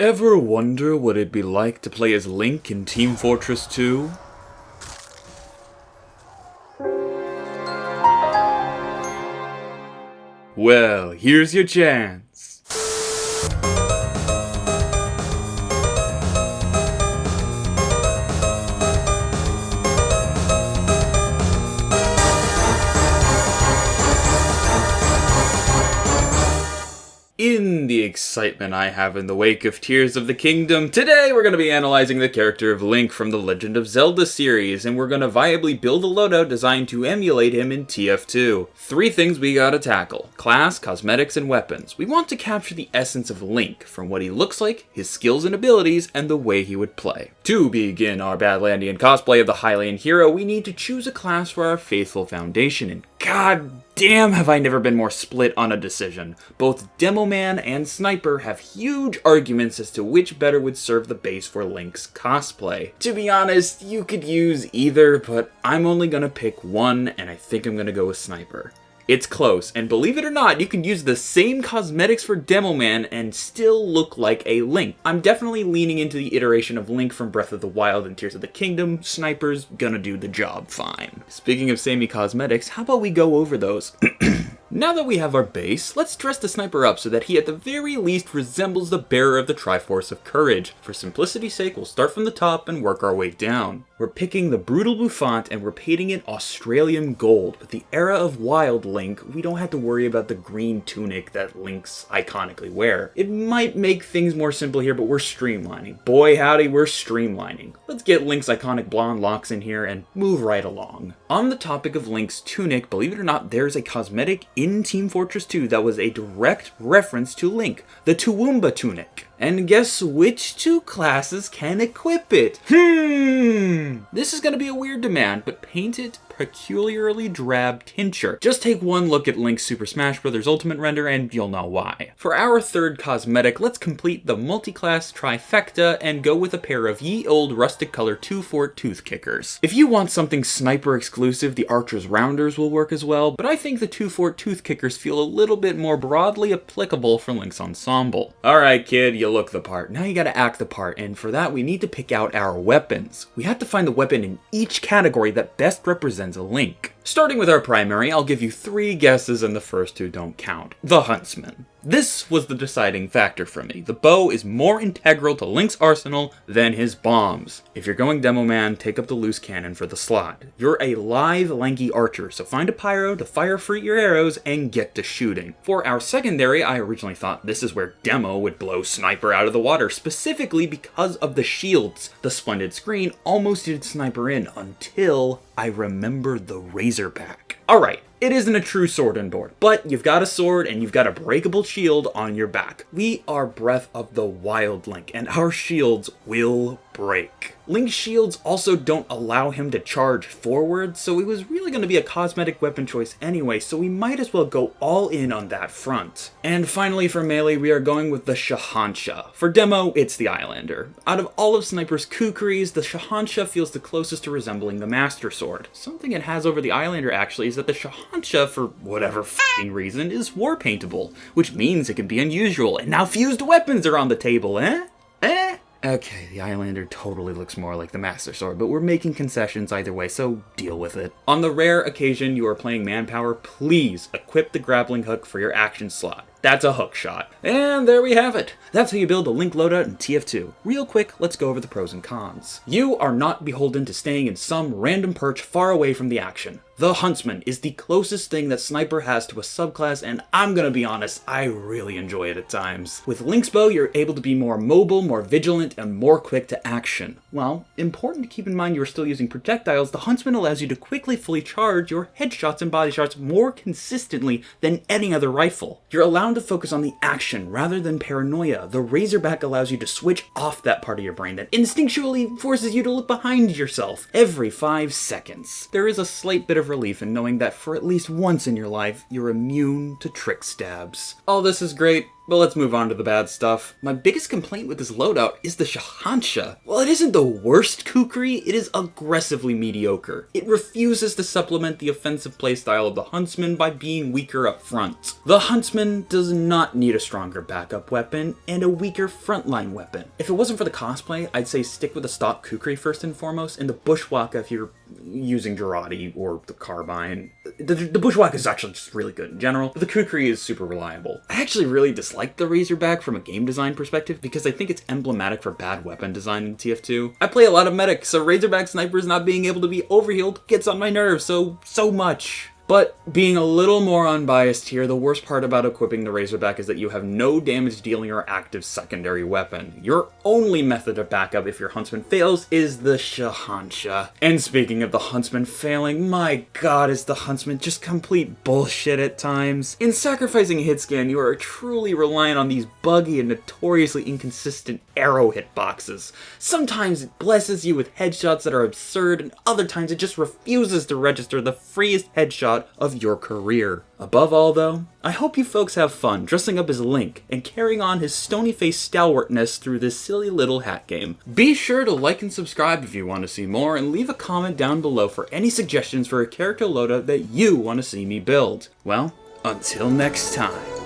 Ever wonder what it'd be like to play as Link in Team Fortress 2? Well, here's your chance. In the excitement I have in the wake of Tears of the Kingdom, today we're going to be analyzing the character of Link from the Legend of Zelda series, and we're going to viably build a loadout designed to emulate him in TF2. Three things we gotta tackle: class, cosmetics, and weapons. We want to capture the essence of Link, from what he looks like, his skills and abilities, and the way he would play. To begin our Badlandian cosplay of the Hylian hero, we need to choose a class for our faithful foundation, and god damn have I never been more split on a decision. Both Demo Man and Sniper have huge arguments as to which better would serve the base for Link's cosplay. To be honest, you could use either, but I'm only gonna pick one, and I think I'm gonna go with Sniper. It's close, and believe it or not, you can use the same cosmetics for Demo Man and still look like a Link. I'm definitely leaning into the iteration of Link from Breath of the Wild and Tears of the Kingdom. Sniper's gonna do the job fine. Speaking of samey cosmetics, how about we go over those? Now that we have our base, let's dress the Sniper up so that he at the very least resembles the bearer of the Triforce of Courage. For simplicity's sake, we'll start from the top and work our way down. We're picking the Brutal Bouffant and we're painting it Australian gold. With the era of Wild Link, we don't have to worry about the green tunic that Links iconically wear. It might make things more simple here, but we're streamlining. Boy howdy, we're streamlining. Let's get Link's iconic blonde locks in here and move right along. On the topic of Link's tunic, believe it or not, there's a cosmetic in Team Fortress 2 that was a direct reference to Link, the Toowoomba tunic. And guess which two classes can equip it? This is gonna be a weird demand, but paint it peculiarly drab tincture. Just take one look at Link's Super Smash Bros. Ultimate render and you'll know why. For our third cosmetic, let's complete the multi-class trifecta and go with a pair of ye old rustic color 2-Fort tooth kickers. If you want something Sniper exclusive, the Archer's Rounders will work as well, but I think the 2-Fort tooth kickers feel a little bit more broadly applicable for Link's ensemble. Alright kid, you look the part. Now you gotta act the part, and for that we need to pick out our weapons. We have to find the weapon in each category that best represents a Link. Starting with our primary, I'll give you 3 guesses and the first 2 don't count. The Huntsman. This was the deciding factor for me. The bow is more integral to Link's arsenal than his bombs. If you're going Demo Man, take up the loose cannon for the slot. You're a lithe, lanky archer, so find a pyro to fire free your arrows and get to shooting. For our secondary, I originally thought this is where Demo would blow Sniper out of the water, specifically because of the shields. The splendid screen almost did Sniper in until I remembered the Razorback. Alright, it isn't a true sword and board, but you've got a sword and you've got a breakable shield on your back. We are Breath of the Wild Link, and our shields will break. Link's shields also don't allow him to charge forward, so it was really going to be a cosmetic weapon choice anyway, so we might as well go all in on that front. And finally for melee, we are going with the Shahansha. For Demo, it's the Islander. Out of all of Sniper's kukris, the Shahansha feels the closest to resembling the Master Sword. Something it has over the Islander actually is that the Shahansha, for whatever f***ing reason, is war paintable, which means it can be unusual, and now fused weapons are on the table, eh? Okay, the Islander totally looks more like the Master Sword, but we're making concessions either way, so deal with it. On the rare occasion you are playing Manpower, please equip the grappling hook for your action slot. That's a hook shot. And there we have it. That's how you build a Link loadout in TF2. Real quick, let's go over the pros and cons. You are not beholden to staying in some random perch far away from the action. The Huntsman is the closest thing that Sniper has to a subclass, and I'm gonna be honest, I really enjoy it at times. With Link's bow, you're able to be more mobile, more vigilant, and more quick to action. While important to keep in mind you're still using projectiles, the Huntsman allows you to quickly fully charge your headshots and body shots more consistently than any other rifle. You're allowed to focus on the action rather than paranoia. The Razorback allows you to switch off that part of your brain that instinctually forces you to look behind yourself every 5 seconds. There is a slight bit of relief in knowing that for at least once in your life, you're immune to trick stabs. All this is great, But let's move on to the bad stuff. My biggest complaint with this loadout is the Shahansha. While it isn't the worst kukri, it is aggressively mediocre. It refuses to supplement the offensive playstyle of the Huntsman by being weaker up front. The Huntsman does not need a stronger backup weapon and a weaker frontline weapon. If it wasn't for the cosplay, I'd say stick with the stock kukri first and foremost, and the Bushwhacker if you're using Girardi or the Carbine. The Bushwhacker is actually just really good in general, but the kukri is super reliable. I actually really dislike the Razorback from a game design perspective because I think it's emblematic for bad weapon design in TF2. I play a lot of medic, so Razorback snipers not being able to be overhealed gets on my nerves so much. But being a little more unbiased here, the worst part about equipping the Razorback is that you have no damage dealing or active secondary weapon. Your only method of backup if your Huntsman fails is the Shahansha. And speaking of the Huntsman failing, my god, is the Huntsman just complete bullshit at times. In sacrificing hitscan, you are truly reliant on these buggy and notoriously inconsistent arrow hitboxes. Sometimes it blesses you with headshots that are absurd, and other times it just refuses to register the freest headshot of your career. Above all though, I hope you folks have fun dressing up as Link and carrying on his stony-faced stalwartness through this silly little hat game. Be sure to like and subscribe if you want to see more, and leave a comment down below for any suggestions for a character loadout that you want to see me build. Well, until next time.